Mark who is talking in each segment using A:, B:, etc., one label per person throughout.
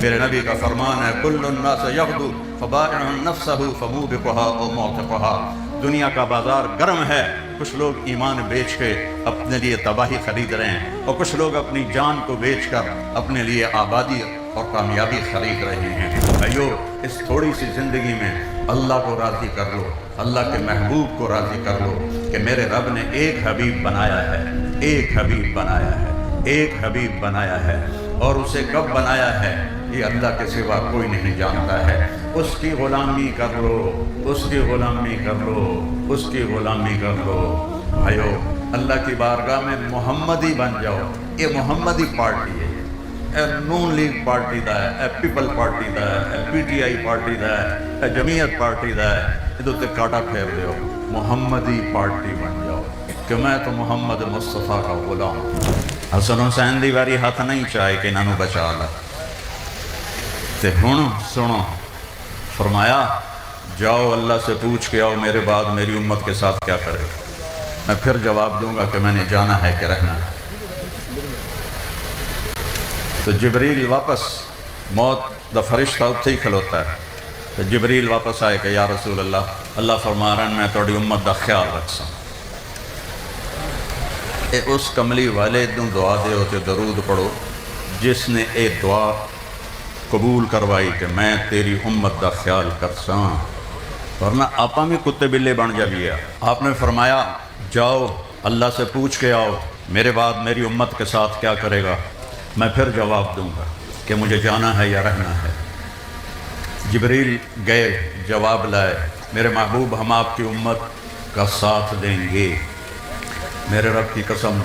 A: میرے نبی کا فرمان ہے کل الناس یغدو فبائع نفسہ فموبقھا او موثقھا، دنیا کا بازار گرم ہے، کچھ لوگ ایمان بیچ کے اپنے لیے تباہی خرید رہے ہیں، اور کچھ لوگ اپنی جان کو بیچ کر اپنے لیے آبادی اور کامیابی خرید رہے ہیں۔ بھائیو، اس تھوڑی سی زندگی میں اللہ کو راضی کر لو، اللہ کے محبوب کو راضی کر لو کہ میرے رب نے ایک حبیب بنایا ہے، ایک حبیب بنایا ہے، ایک حبیب بنایا ہے، اور اسے کب بنایا ہے یہ اللہ کے سوا کوئی نہیں جانتا ہے۔ اس کی غلامی کر لو، اس کی غلامی کر لو، اس کی غلامی کر لو۔ بھائیو، اللہ کی بارگاہ میں محمدی بن جاؤ۔ یہ محمدی پارٹی ہے، اے نون لیگ پارٹی دا ہے، اے پیپل پارٹی دا ہے، اے پی ٹی آئی پارٹی دا ہے، اے جمعیت پارٹی دا ہے، ادھر تے کاٹا پھیر دیو، محمدی پارٹی بن جاؤ کہ میں تو محمد مصطفیٰ کا غلام ہوں۔ حسن حسین دی واری ہاتھ نہیں چاہے کہ انہوں بچا لا، تے ہن سنو، فرمایا جاؤ اللہ سے پوچھ کے آؤ میرے بعد میری امت کے ساتھ کیا کرے، میں پھر جواب دوں گا کہ میں نے جانا ہے کہ رہنا ہے۔ تو جبریل واپس، موت دا فرشتہ اتھے ہی کھلوتا ہے، تو جبریل واپس آئے کہ یا رسول اللہ، اللہ فرما رہا ہے میں توڑی امت دا خیال رکھسا۔ اے اس کملی والے دوں دعا دے ہوتے درود پڑھو جس نے اے دعا قبول کروائی کہ میں تیری امت دا خیال کرساں، ورنہ آپا میں کتے بلے بن جا گیا۔ آپ نے فرمایا جاؤ اللہ سے پوچھ کے آؤ میرے بعد میری امت کے ساتھ کیا کرے گا، میں پھر جواب دوں گا کہ مجھے جانا ہے یا رہنا ہے۔ جبریل گئے، جواب لائے، میرے محبوب ہم آپ کی امت کا ساتھ دیں گے۔ میرے رب کی قسم،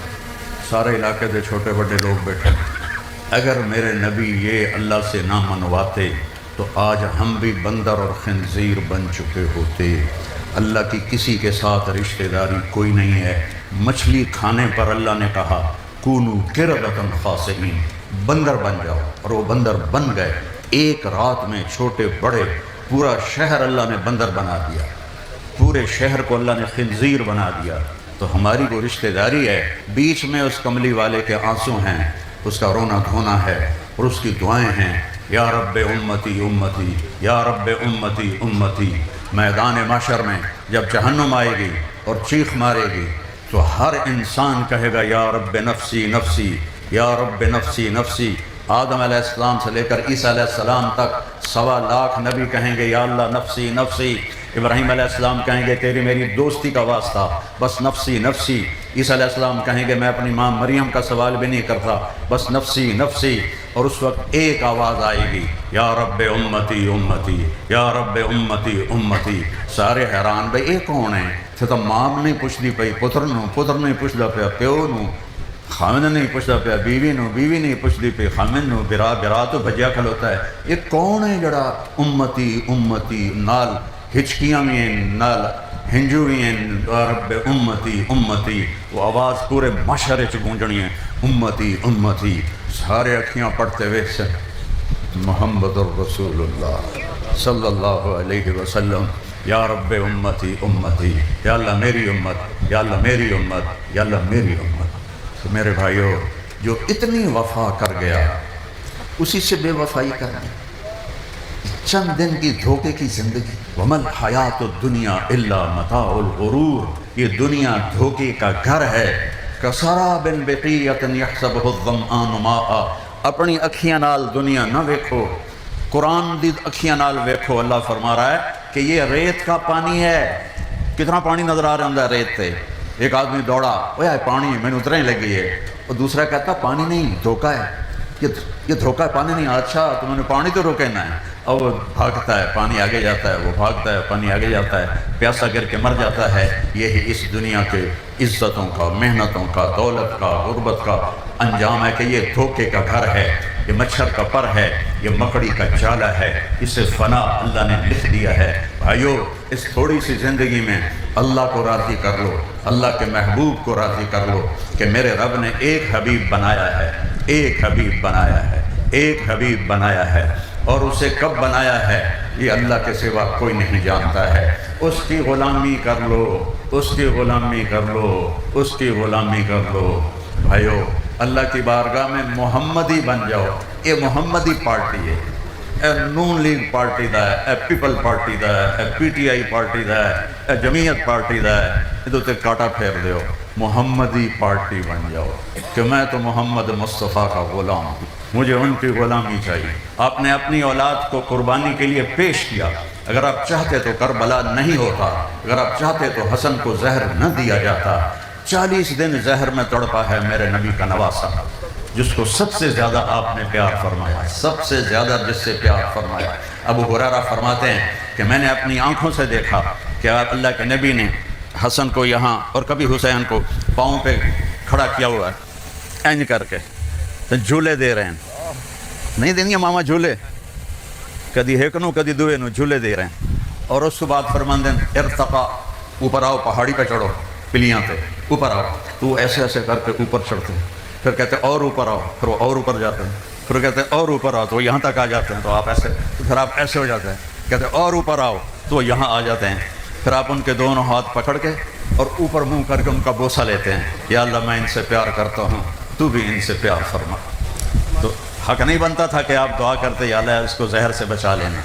A: سارے علاقے دے چھوٹے بڑے لوگ بیٹھے، اگر میرے نبی یہ اللہ سے نہ منواتے تو آج ہم بھی بندر اور خنزیر بن چکے ہوتے۔ اللہ کی کسی کے ساتھ رشتہ داری کوئی نہیں ہے۔ مچھلی کھانے پر اللہ نے کہا کونو قردۃ خاسئین، بندر بن جاؤ، اور وہ بندر بن گئے۔ ایک رات میں چھوٹے بڑے پورا شہر اللہ نے بندر بنا دیا، پورے شہر کو اللہ نے خنزیر بنا دیا۔ تو ہماری وہ رشتہ داری ہے، بیچ میں اس کملی والے کے آنسو ہیں، اس کا رونا دھونا ہے، اور اس کی دعائیں ہیں یا رب امتی امتی، یا رب امتی امتی۔ میدان محشر میں جب جہنم آئے گی اور چیخ مارے گی تو ہر انسان کہے گا یا رب نفسی نفسی، یا رب نفسی نفسی۔ آدم علیہ السلام سے لے کر عیسیٰ علیہ السلام تک 1.25 لاکھ نبی کہیں گے یا اللہ نفسی نفسی۔ ابراہیم علیہ السلام کہیں گے تیری میری دوستی کا واسطہ، بس نفسی نفسی۔ عیسیٰ علیہ السلام کہیں گے میں اپنی ماں مریم کا سوال بھی نہیں کرتا، بس نفسی نفسی۔ اور اس وقت ایک آواز آئے گی یا رب امتی امتی، یا رب امتی امتی۔ سارے حیران بھئی یہ کون ہے؟ پھر تو ماں نہیں پوچھتی پئی پتر نو، پتر نہیں پوچھتا پیا پیو نو، خامن نہیں پوچھتا پیا بیوی نو، بیوی نہیں پوچھتی پی خامن نو، برا برا تو بھجیا کھلوتا ہے۔ یہ کون ہے جڑا امتی امتی نال ہچکیاں بھی ہیں، نال ہنجو بھی ہیں، رب امتی امتی۔ وہ آواز پورے معاشرے چ گونجنی ہے امتی امتی۔ سارے اکھیاں پڑھتے ہوئے سے محمد الرسول اللہ صلی اللہ علیہ وسلم، یا رب امتی امتی، یا اللہ میری امت، یا اللہ میری امت، یا اللہ میری امت۔ تو میرے بھائیو، جو اتنی وفا کر گیا اسی سے بے وفائی کرنا، چند دن کی دھوکے کی زندگی۔ وَمَا الْحَيَاةُ الدُّنْيَا إِلَّا مَتَاعُ الْغُرُورِ، یہ دنیا دھوکے کا گھر ہے۔ كَسَرَابٍ بِقِيَّةٍ يَحْسَبُهُ الظَّمْآنُ مَاءً، اپنی اکھیاں نال دنیا نہ ویکھو، قرآن دی اکھیاں نال ویکھو۔ اللہ فرما رہا ہے کہ یہ ریت کا پانی ہے۔ کتنا پانی نظر آ رہا ہے ریت تے؟ ایک آدمی دوڑا، اوہ پانی میں نے اترنے لگی ہے، اور دوسرا کہتا پانی نہیں دھوکا ہے، یہ دھوکا ہے، پانی نہیں۔ اچھا تو میں نے پانی تو روکنا ہے، اور وہ بھاگتا ہے، پانی آگے جاتا ہے، وہ بھاگتا ہے، پانی آگے جاتا ہے، پیاسا گر کے مر جاتا ہے۔ یہی اس دنیا کے عزتوں کا، محنتوں کا، دولت کا، غربت کا انجام ہے کہ یہ دھوکے کا گھر ہے، یہ مچھر کا پر ہے، یہ مکڑی کا جالا ہے، اسے فنا اللہ نے لکھ دیا ہے۔ بھائیو، اس تھوڑی سی زندگی میں اللہ کو راضی کر لو، اللہ کے محبوب کو راضی کر لو کہ میرے رب نے ایک حبیب بنایا ہے، ایک حبیب بنایا ہے، ایک حبیب بنایا ہے، اور اسے کب بنایا ہے یہ اللہ کے سوا کوئی نہیں جانتا ہے۔ اس کی غلامی کر لو، اس کی غلامی کر لو، اس کی غلامی کر لو۔ بھائیو، اللہ کی بارگاہ میں محمدی بن جاؤ. یہ محمدی پارٹی ہے. اے نون لیگ پارٹی دا ہے, اے پیپل پارٹی دا ہے, اے پی ٹی آئی پارٹی دا ہے, اے جمعیت پارٹی دا ہے. یہ تو کاٹا پھیر دیو. محمدی پارٹی بن جاؤ کہ میں تو محمد مصطفیٰ کا غلام ہوں, مجھے ان کی غلامی چاہیے. آپ نے اپنی اولاد کو قربانی کے لیے پیش کیا. اگر آپ چاہتے تو کربلا نہیں ہوتا, اگر آپ چاہتے تو حسن کو زہر نہ دیا جاتا. 40 دن زہر میں تڑپا ہے میرے نبی کا نواسا, جس کو سب سے زیادہ آپ نے پیار فرمایا, سب سے زیادہ جس سے پیار فرمایا. ابو ہریرہ فرماتے ہیں کہ میں نے اپنی آنکھوں سے دیکھا کہ اللہ کے نبی نے حسن کو یہاں اور کبھی حسین کو پاؤں پہ کھڑا کیا ہوا ہے اینج کر کے, تو جھولے دے رہے ہیں. نہیں دیں گے ماما جھولے, کدی ایک نو کدی دوے نو جھولے دے رہے ہیں. اور اس کے بعد فرماندے ہیں ارتقا, اوپر آؤ, پہاڑی پہ چڑھو, پلیاں پہ اوپر آؤ. تو ایسے ایسے کر کے اوپر چڑھتے ہیں. پھر کہتے ہیں اور اوپر آؤ, پھر وہ اور اوپر جاتے ہیں. پھر کہتے ہیں اور اوپر آؤ, تو وہ یہاں تک آ جاتے ہیں. تو آپ ایسے, پھر آپ ایسے ہو جاتے ہیں. کہتے ہیں اور اوپر آؤ, تو وہ یہاں آ جاتے ہیں. پھر آپ ان کے دونوں ہاتھ پکڑ کے اور اوپر منہ کر کے ان کا بوسہ لیتے ہیں. یا اللہ میں ان سے پیار کرتا ہوں, تو بھی ان سے پیار فرما. تو حق نہیں بنتا تھا کہ آپ دعا کرتے یا اللہ اس کو زہر سے بچا لینا.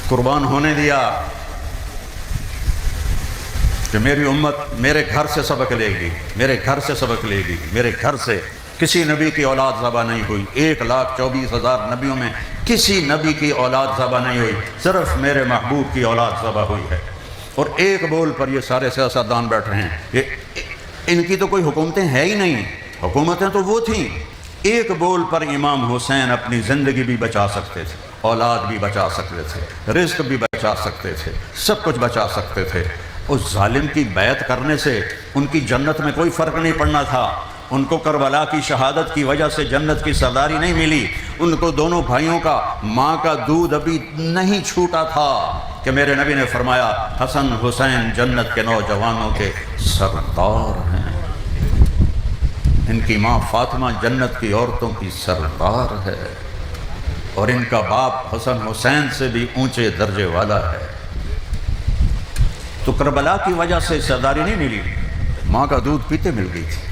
A: قربان ہونے دیا کہ میری امت میرے گھر سے سبق لے گی, میرے گھر سے سبق لے گی. میرے گھر سے کسی نبی کی اولاد ذبح نہیں ہوئی. 1,24,000 نبیوں میں کسی نبی کی اولاد ذبح نہیں ہوئی, صرف میرے محبوب کی اولاد ذبح ہوئی ہے. اور ایک بول پر یہ سارے سیاستدان بیٹھے ہیں, ان کی تو کوئی حکومتیں ہیں ہی نہیں. حکومتیں تو وہ تھیں. ایک بول پر امام حسین اپنی زندگی بھی بچا سکتے تھے, اولاد بھی بچا سکتے تھے, رزق بھی بچا سکتے تھے, سب کچھ بچا سکتے تھے. اس ظالم کی بیعت کرنے سے ان کی جنت میں کوئی فرق نہیں پڑنا تھا. ان کو کربلا کی شہادت کی وجہ سے جنت کی سرداری نہیں ملی. ان کو دونوں بھائیوں کا ماں کا دودھ ابھی نہیں چھوٹا تھا کہ میرے نبی نے فرمایا حسن حسین جنت کے نوجوانوں کے سردار ہیں. ان کی ماں فاطمہ جنت کی عورتوں کی سردار ہے, اور ان کا باپ حسن حسین سے بھی اونچے درجے والا ہے. تو کربلا کی وجہ سے سرداری نہیں ملی, ماں کا دودھ پیتے مل گئی تھی.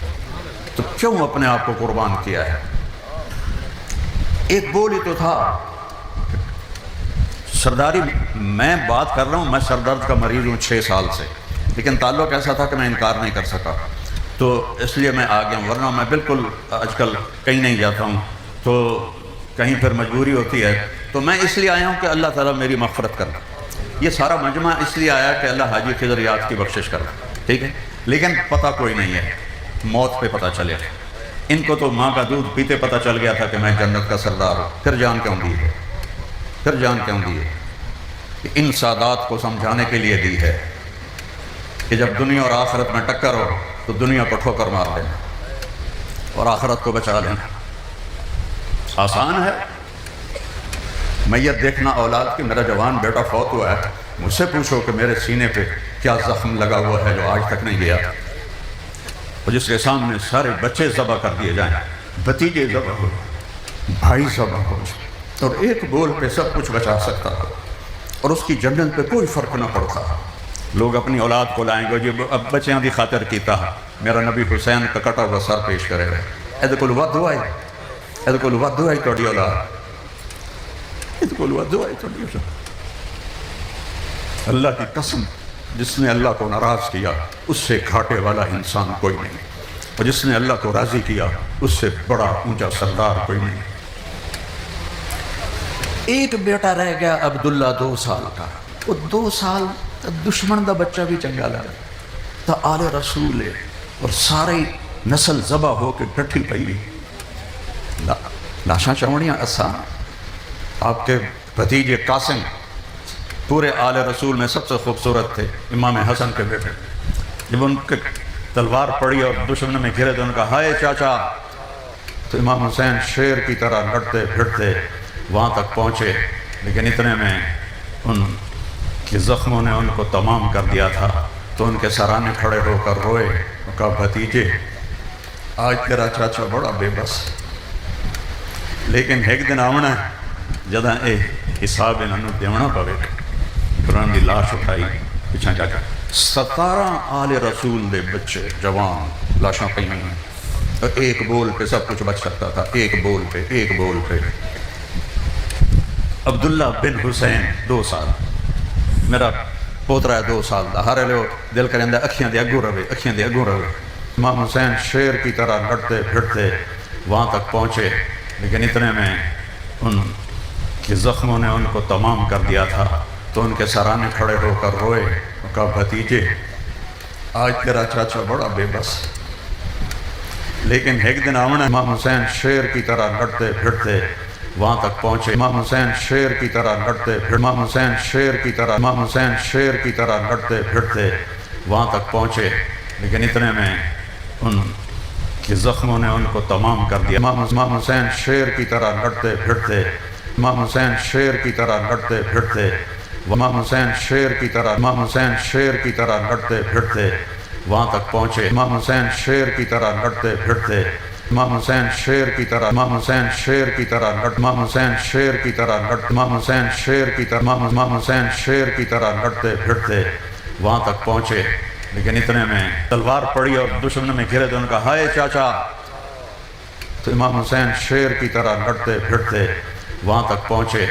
A: تو کیوں اپنے آپ کو قربان کیا ہے؟ ایک بول ہی تو تھا. سرداری میں بات کر رہا ہوں, میں سر درد کا مریض ہوں 6 سال سے, لیکن تعلق ایسا تھا کہ میں انکار نہیں کر سکا, تو اس لیے میں آ گیا ہوں. ورنہ میں بالکل آج کل کہیں نہیں جاتا ہوں, تو کہیں پھر مجبوری ہوتی ہے. تو میں اس لیے آیا ہوں کہ اللہ تعالیٰ میری مغفرت کر. یہ سارا مجمع اس لیے آیا کہ اللہ حاجی خضر یاد کی بخشش کر. ٹھیک ہے, لیکن پتہ کوئی نہیں ہے, موت پہ پتہ چلے. ان کو تو ماں کا دودھ پیتے پتہ چل گیا تھا کہ میں جنت کا سردار ہوں. پھر جان کیوں دی ہے؟ پھر جان کیوں دی ہے؟ کہ ان سادات کو سمجھانے کے لیے دی ہے کہ جب دنیا اور آخرت میں ٹکر ہو تو دنیا کو ٹھوکر مار دینا اور آخرت کو بچا لینا. آسان ہے میت دیکھنا اولاد کی. میرا جوان بیٹا فوت ہوا ہے, مجھ سے پوچھو کہ میرے سینے پہ کیا زخم لگا ہوا ہے جو آج تک نہیں گیا, اور جس کے سامنے سارے بچے ذبح کر دیے جائیں, بھتیجے ذبح ہو, بھائی ذبح ہو, اور ایک بول پہ سب کچھ بچا سکتا ہے, اور اس کی جنت پہ کوئی فرق نہ پڑتا. لوگ اپنی اولاد کو لائیں گے, جو اب بچیاں دی خاطر کیتا میرا نبی حسین کا کٹا ہوا سر پیش کرے گا. یہ کول ودو آئی, یہ کول ودو آئی تھوڑی اولاد, یہ کول ودو آئی تھوڑی اولاد. اللہ کی قسم, جس نے اللہ کو ناراض کیا اس سے گھاٹے والا انسان کوئی نہیں, اور جس نے اللہ کو راضی کیا اس سے بڑا اونچا سردار کوئی نہیں. ایک بیٹا رہ گیا عبداللہ 2 سال کا. وہ 2 سال دشمن دا بچہ بھی چنگا لگا تو آل رسول ہے, اور ساری نسل ذبح ہو کے ڈٹھی پئی. لاشاں چاونیاں آسان. آپ کے بھتیجے قاسم پورے آل رسول میں سب سے خوبصورت تھے, امام حسن کے بیٹے. جب ان کے تلوار پڑی اور دشمن میں گھرے تو ان کا ہائے چاچا, تو امام حسین شیر کی طرح لڑتے پھرتے وہاں تک پہنچے, لیکن اتنے میں ان کے زخموں نے ان کو تمام کر دیا تھا. تو ان کے سرانے کھڑے ہو کر روئے, ان کا بھتیجے آج تیرا چاچا بڑا بے بس, لیکن ایک دن آونا ہے جدہ اے حساب انہوں دیونا پوے. قرآن دی لاش اٹھائی پچھا جا کر 17 آل رسول دے بچے جوان لاشاں پہ ہیں. اور ایک بول پہ سب کچھ بچ سکتا تھا، ایک بول پہ، ایک بول پہ۔ عبداللہ بن حسین 2 سال، میرا پوترا ہے 2 سال دا، ہر لو دل کریں اکھیاں دے اگوں رہے، اکھیاں دے اگوں رہے۔ امام حسین شیر کی طرح لڑتے پھرتے وہاں تک پہنچے، لیکن اتنے میں ان کے زخموں نے ان کو تمام کر دیا تھا، تو ان کے سرانے کھڑے ہو کر روئے، کہا بھتیجے آج تیرا چاچا بڑا بے بس، لیکن ایک دن آمنا۔ امام حسین شیر کی طرح لڑتے پھرتے وہاں تک پہنچے، امام حسین شیر کی طرح لڑتے پھرتے، امام حسین شیر کی طرح، امام حسین شیر کی طرح لڑتے پھرتے وہاں تک پہنچے، لیکن اتنے میں ان کے زخموں نے ان کو تمام کر دیا۔ امام حسین شیر کی طرح لڑتے پھرتے، امام حسین شیر کی طرح لڑتے پھرتے، امام حسین شیر کی طرح، امام حسین شیر کی طرح لڑتے پھرتے وہاں تک پہنچے، امام حسین شیر کی طرح لڑتے پھرتے، امام حسین شیر کی طرح، امام حسین شیر کی طرح لڑ، امام حسین شیر کی طرح لڑ، امام حسین شیر کی طرح، امام حسین شیر کی طرح لڑتے پھرتے وہاں تک پہنچے، لیکن اتنے میں تلوار پڑی اور دشمن میں گرے تو ان کا ہائے چاچا۔ تو امام حسین شیر کی طرح لڑتے پھرتے وہاں تک پہنچے،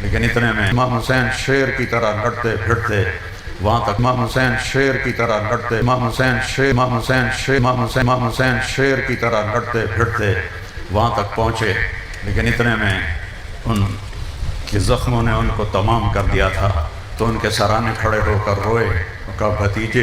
A: لیکن اتنے میں امام حسین شیر کی طرح لڑتے پھرتے وہاں تک، امام حسین شیر کی طرح لڑتے، امام حسین شیر، امام حسین شیر، امام حسین شیر کی طرح لڑتے پھرتے وہاں تک پہنچے، لیکن اتنے میں ان کے زخموں نے ان کو تمام کر دیا تھا، تو ان کے سرانے کھڑے ہو کر روئے، کہا بھتیجے